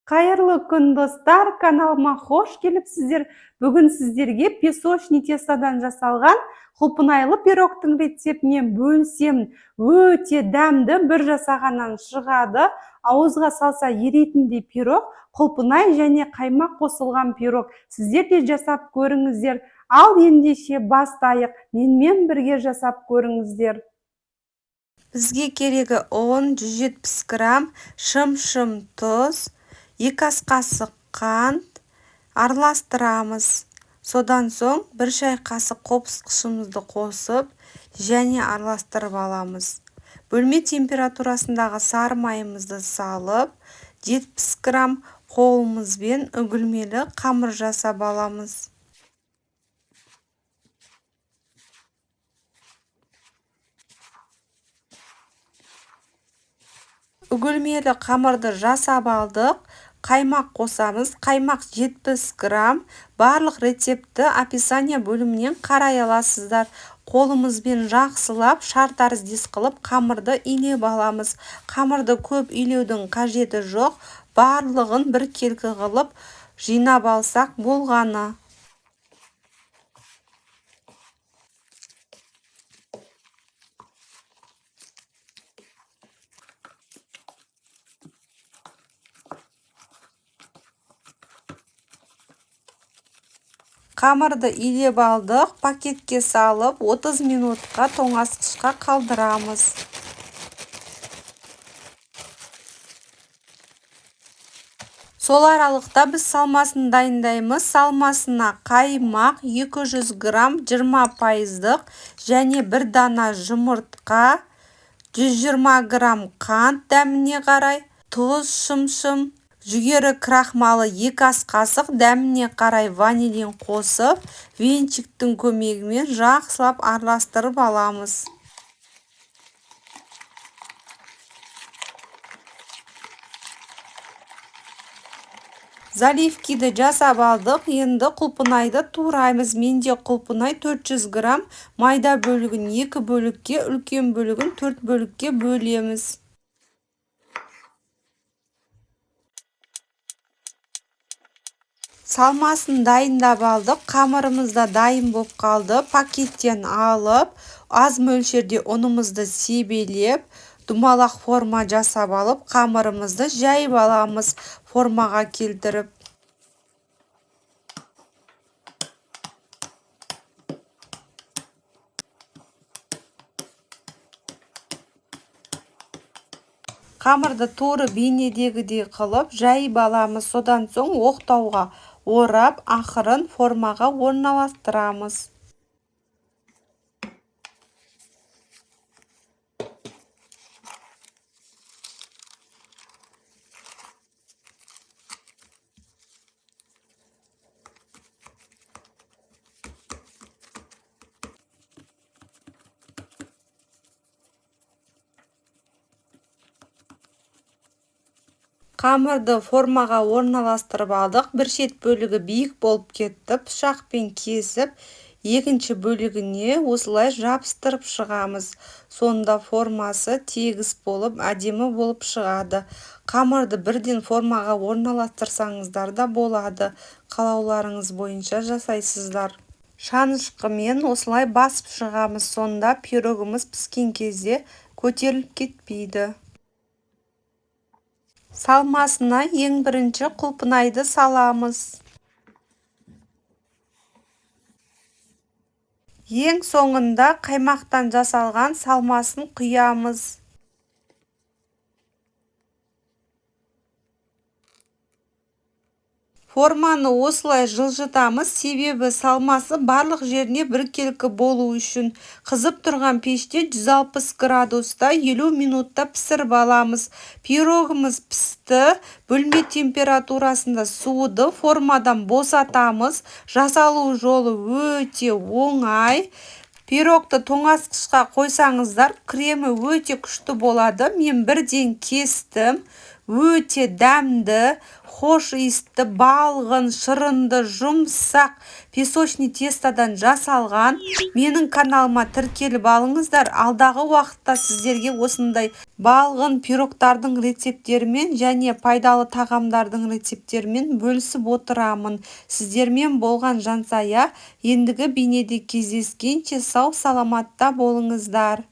Қайырлы күн достар, каналыма хош келіпсіздер. Бүгін сіздерге песочный тестадан жасалған құлпынайлы пирогтың рецептімен бөлісемін. Өте дәмді, бір жасағаннан шығады. Ауызға салса ерейтіндей пирог, құлпынай және қаймақ қосылған пирог. Сіздер де жасап көріңіздер. Ал ендеше бастайық. Менімен бірге жасап көріңіздер. Бізге керегі 170 грамм шым-шым тұз, 2 ас қасық қант, араластырамыз. Содан соң 1 шай қасық қопсытқышымызды қосып, және араластырып аламыз. Бөлме температурасындағы сары майымызды салып, 70 грамм қолымызбен үгілмелі қамыр жасап аламыз. Үгілмелі қамырды жасап алдық. Қаймақ қосамыз. Қаймақ 70 грамм. Барлық рецепті описание бөлімінен қарай аласыздар. Қолымызбен жақсылап, шартарыздес қылып, қамырды илеп аламыз. Қамырды көп илеудің қажеті жоқ. Барлығын бір келкі қылып жинап алсақ болғаны. Қамырды илеп алдық, пакетке салып 30 минутқа тоңазытқышқа қалдырамыз. Сол аралықта біз салмасын дайындаймыз. Салмасына қаймақ 200 грамм 20%-дық және 1 дана жұмыртқа, 120 грамм қант дәміне қарай, тұз, шым-шым, жүгері крахмалы 2 ас қасық, дәміне қарай ванилин қосып, венчиктің көмегімен жақсылап араластырып аламыз. Заливкиді жасап алдық. Енді құлпынайды тураймыз. Менде құлпынай 400 грамм, майда бөлігін 2 бөлікке, үлкен бөлігін 4 бөлікке бөлеміз. Салмасын дайындап алдық. Қамырымыз да дайын болып қалды. Пакеттен алып, аз мөлшерде ұнымызды себелеп, думалақ форма жасап алып, қамырымызды жайып аламыз формаға келтіріп. Қамырды торы бейнедегідей қылып жайып аламыз. Содан соң оқтауға орап, ақырын формаға орналастырамыз. Қамырды формаға орналастырып алдық. Bir шет бөлігі биік болып кетті. Пышақпен кесіп, екінші бөлігіне осылай жабыстырып шығамыз. Сонда формасы тегіс болып, әдемі болып шығады. Қамырды бірден формаға орналастырсаңыздар да болады. Қалауларыңыз бойынша жасайсыздар. Шанышқымен осылай басып шығамыз. Сонда пирогымыз піскен кезде көтеріліп кетпейді. Салмасына ең бірінші құлпынайды саламыз. Ең соңында қаймақтан жасалған салмасын құямыз. Форманы осылай жылжытамыз, себебі салмасы барлық жеріне біркелкі болу үшін. Қызып тұрған пеште 160 градуста 50 минутта пісіріп аламыз. Пирогымыз пісті. Бөлме температурасында суды формадан босатамыз. Жасалу жолы өте оңай. Пирогты тоңазытқышқа қойсаңыздар, кремі өте күшті болады. Мен бірден кестім. өте дәмді, хош иісті, балғын, шырынды, жұмсақ песочный тестадан жасалған. Менің каналыма тіркеліп алыңыздар. Алдағы уақытта сіздерге осындай балғын пирогтардың рецепттерімен және пайдалы тағамдардың рецепттерімен бөлісіп отырамын. Сіздермен болған Жансая. Ендігі бейнеде кездескенше сау саламатта болыңыздар.